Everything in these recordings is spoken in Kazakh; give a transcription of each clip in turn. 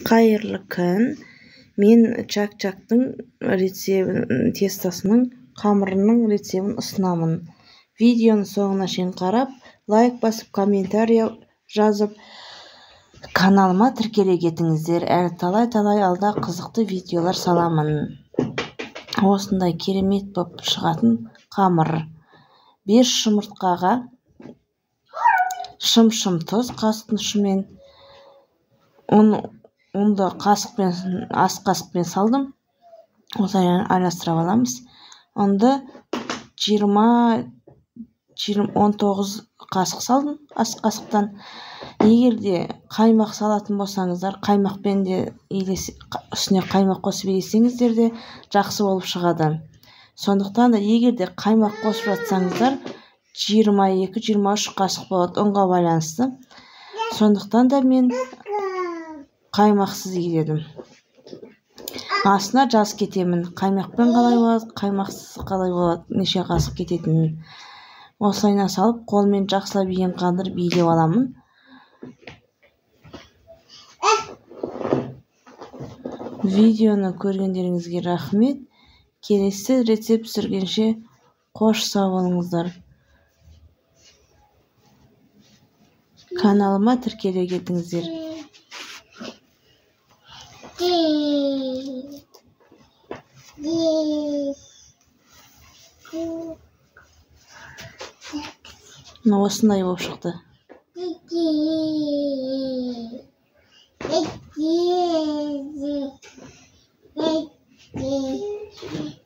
Қайырлы күн. Мен чак-чактың рецебін, тестасының қамырының рецебін ұсынамын. Видеоны соңына шейін қарап, лайк басып, комментарий жазып, каналыма тіркеле кетіңіздер. Әлі талай алда қызықты видеолар саламын. Осындай керемет боп шығатын қамыр. 5 жұмыртқаға шым тұз, қасықтың ұшымен ұнды ас қасықпен салдым. Осылай араластырып аламыз. Ұнды 19 қасық салдым, ас қасықтан. Егерде қаймақ салатын болсаңыздар, қаймақпен де үстіне қаймақ қосып елесеңіздер де жақсы болып шығады. Сондықтан да егерде қаймақ қосып жатсаңыздар, 22-23 қасық болады, ұнға байланысты. Сондықтан да мен қаймақсыз еледім. Астына жазып кетемін. Қаймақпен қалай болады, қаймақсыз қалай болады, неше қасық кететінін. Осылайына салып, қолмен жақсылап иен қандырып билеп аламын. Видеоны көргендеріңізге рахмет. Келесі рецепт түсіргенше қош сау болыңыздар. Каналыма тіркеле кетіңіздер. Осындай болып шықты.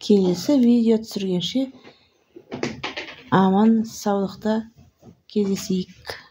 Келесі видео түсіргенше аман саулықта кездесейік.